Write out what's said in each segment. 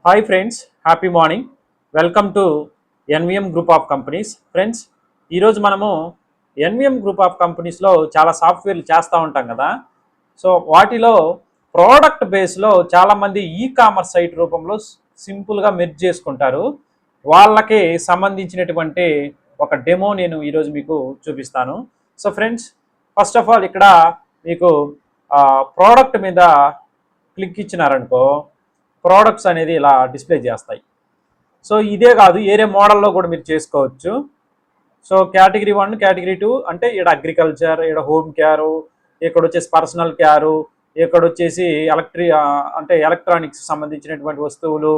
Hi friends, happy morning. Welcome to NVM group of companies. Friends, ఈరోజు మనము NVM group of కంపెనీస్లో చాలా సాఫ్ట్వేర్లు చేస్తూ ఉంటాం కదా. సో వాటిలో ప్రోడక్ట్ బేస్లో చాలామంది ఈ కామర్స్ సైట్ రూపంలో సింపుల్గా మెర్జ్ చేసుకుంటారు. వాళ్ళకి సంబంధించినటువంటి ఒక డెమో నేను ఈరోజు మీకు చూపిస్తాను. So friends, first of all ఇక్కడ మీకు ప్రోడక్ట్ మీద క్లిక్ ఇచ్చినారనుకో, ప్రోడక్ట్స్ అనేది ఇలా డిస్ప్లే చేస్తాయి. సో ఇదే కాదు, వేరే మోడల్లో కూడా మీరు చేసుకోవచ్చు. సో కేటగిరీ 1, కేటగిరీ 2 అంటే ఇక్కడ అగ్రికల్చర్, ఇక్కడ హోమ్ కేరు, ఇక్కడ వచ్చేసి పర్సనల్ కేరు, ఇక్కడ వచ్చేసి అంటే ఎలక్ట్రానిక్స్ సంబంధించినటువంటి వస్తువులు,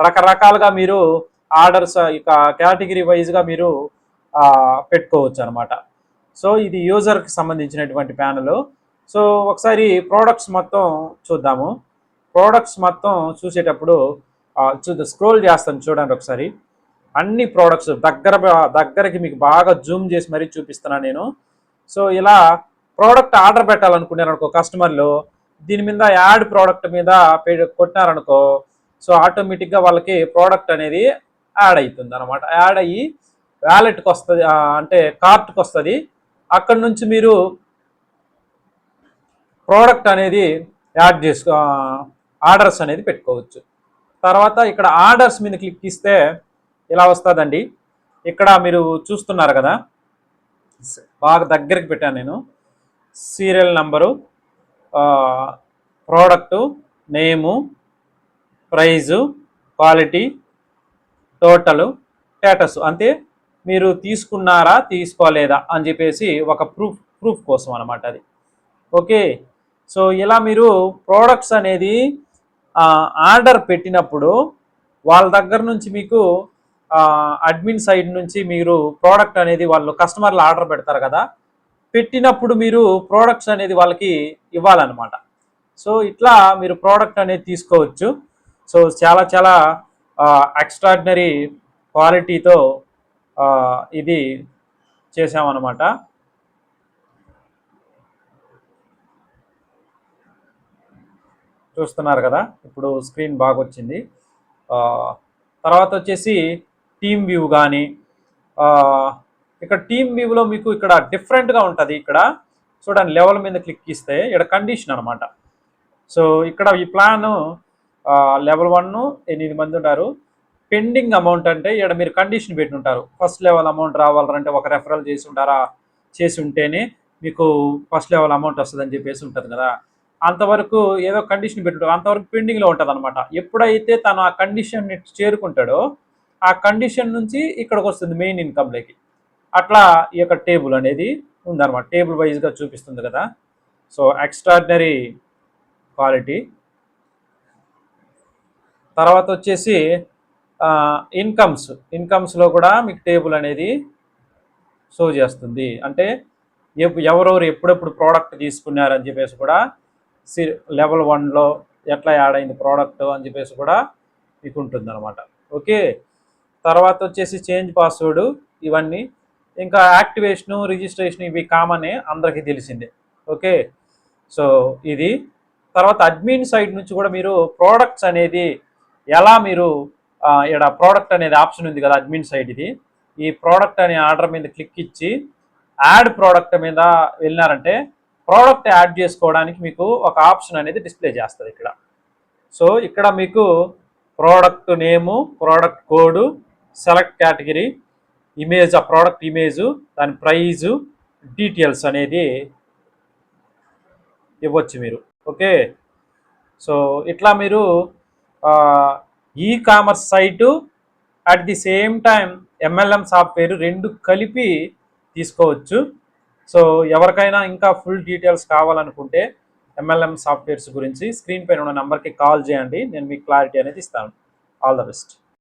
రకరకాలుగా మీరు ఆర్డర్స్ ఇక కేటగిరీ వైజ్గా మీరు పెట్టుకోవచ్చు అనమాట. సో ఇది యూజర్కి సంబంధించినటువంటి ప్యానల్. సో ఒకసారి ప్రోడక్ట్స్ మొత్తం చూద్దాము. ప్రోడక్ట్స్ మొత్తం చూసేటప్పుడు స్క్రోల్ చేస్తాను, చూడండి ఒకసారి. అన్ని ప్రోడక్ట్స్ దగ్గరకి మీకు బాగా జూమ్ చేసి మరీ చూపిస్తున్నాను నేను. సో ఇలా ప్రోడక్ట్ ఆర్డర్ పెట్టాలనుకున్నారనుకో కస్టమర్లు, దీని మీద యాడ్ ప్రోడక్ట్ మీద కొట్టినారనుకో, సో ఆటోమేటిక్గా వాళ్ళకి ప్రోడక్ట్ అనేది యాడ్ అవుతుంది అనమాట. యాడ్ అయ్యి వ్యాలెట్కి వస్తుంది, అంటే కార్ట్కి వస్తుంది. అక్కడ నుంచి మీరు ప్రోడక్ట్ అనేది యాడ్ ఆర్డర్స్ అనేది పెట్టుకోవచ్చు. తర్వాత ఇక్కడ ఆర్డర్స్ మీద క్లిక్ ఇస్తే ఇలా వస్తుందండి. ఇక్కడ మీరు చూస్తున్నారు కదా, బాగా దగ్గరికి పెట్టాను నేను. సీరియల్ నంబరు, ప్రోడక్టు నేము, ప్రైజు, క్వాలిటీ, టోటలు, స్టేటస్. అంతే, మీరు తీసుకున్నారా తీసుకోలేదా అని చెప్పేసి ఒక ప్రూఫ్ కోసం అనమాట అది. ఓకే. సో ఇలా మీరు ప్రోడక్ట్స్ అనేది ఆర్డర్ పెట్టినప్పుడు వాళ్ళ దగ్గర నుంచి మీకు అడ్మిన్ సైడ్ నుంచి మీరు ప్రోడక్ట్ అనేది వాళ్ళు కస్టమర్లు ఆర్డర్ పెడతారు కదా, పెట్టినప్పుడు మీరు ప్రోడక్ట్స్ అనేది వాళ్ళకి ఇవ్వాలన్నమాట. సో ఇట్లా మీరు ప్రోడక్ట్ అనేది తీసుకోవచ్చు. సో చాలా చాలా ఎక్స్ట్రాడినరీ క్వాలిటీతో ఇది చేసామన్నమాట. చూస్తున్నారు కదా, ఇప్పుడు స్క్రీన్ బాగా వచ్చింది. తర్వాత వచ్చేసి టీమ్ వ్యూ కానీ, ఇక్కడ టీమ్ వ్యూలో మీకు ఇక్కడ డిఫరెంట్గా ఉంటుంది. ఇక్కడ చూడండి, లెవెల్ మీద క్లిక్ ఇస్తే ఇక్కడ కండిషన్ అనమాట. సో ఇక్కడ ఈ ప్లాన్ లెవెల్ 1 8 మంది ఉంటారు. పెండింగ్ అమౌంట్ అంటే ఇక్కడ మీరు కండిషన్ పెట్టి ఉంటారు. ఫస్ట్ లెవెల్ అమౌంట్ రావాలంటే ఒక రెఫరల్ చేసి ఉంటేనే మీకు ఫస్ట్ లెవెల్ అమౌంట్ వస్తుందని చెప్పేసి ఉంటుంది కదా. అంతవరకు ఏదో కండిషన్ పెట్టుంటారు, అంతవరకు పెండింగ్లో ఉంటుంది అనమాట. ఎప్పుడైతే తను ఆ కండిషన్ చేరుకుంటాడో ఆ కండిషన్ నుంచి ఇక్కడికి వస్తుంది మెయిన్ ఇన్కమ్లోకి. అట్లా ఈ యొక్క టేబుల్ అనేది ఉందన్నమాట. టేబుల్ వైజ్గా చూపిస్తుంది కదా. So extraordinary quality. తర్వాత వచ్చేసి ఇన్కమ్స్లో కూడా మీకు టేబుల్ అనేది షో చేస్తుంది. అంటే ఎవరెవరు ఎప్పుడెప్పుడు ప్రోడక్ట్ తీసుకున్నారని చెప్పేసి కూడా, లెవెల్ 1లో ఎట్లా యాడ్ అయింది ప్రోడక్ట్ అని చెప్పేసి కూడా మీకు ఉంటుంది అనమాట. ఓకే. తర్వాత వచ్చేసి చేంజ్ పాస్వర్డ్, ఇవన్నీ. ఇంకా యాక్టివేషను, రిజిస్ట్రేషన్, ఇవి కామనే, అందరికీ తెలిసిందే. ఓకే. సో ఇది. తర్వాత అడ్మిన్ సైడ్ నుంచి కూడా మీరు ప్రోడక్ట్స్ అనేది ఎలా మీరు ఇక్కడ ప్రోడక్ట్ అనేది ఆప్షన్ ఉంది కదా, అడ్మిన్ సైడ్ ఇది. ఈ ప్రోడక్ట్ అనే ఆర్డర్ మీద క్లిక్ ఇచ్చి యాడ్ ప్రోడక్ట్ మీద వెళ్ళినారంటే ప్రోడక్ట్ యాడ్ చేసుకోవడానికి మీకు ఒక ఆప్షన్ అనేది డిస్ప్లే చేస్తుంది ఇక్కడ. సో ఇక్కడ మీకు product name, product code, select category, image, ఆ ప్రోడక్ట్ ఇమేజు, దాని ప్రైజు, డీటెయిల్స్ అనేది ఇవ్వచ్చు మీరు. ఓకే. సో ఇట్లా మీరు ecommerce site at the same time MLM software రెండు కలిపి తీసుకోవచ్చు. సో ఎవరికైనా ఇంకా ఫుల్ డీటెయిల్స్ కావాలనుకుంటే ఎంఎల్ఎం సాఫ్ట్వేర్స్ గురించి స్క్రీన్ పైన ఉన్న నెంబర్కి కాల్ చేయండి, నేను మీకు క్లారిటీ అనేది ఇస్తాను. All the best.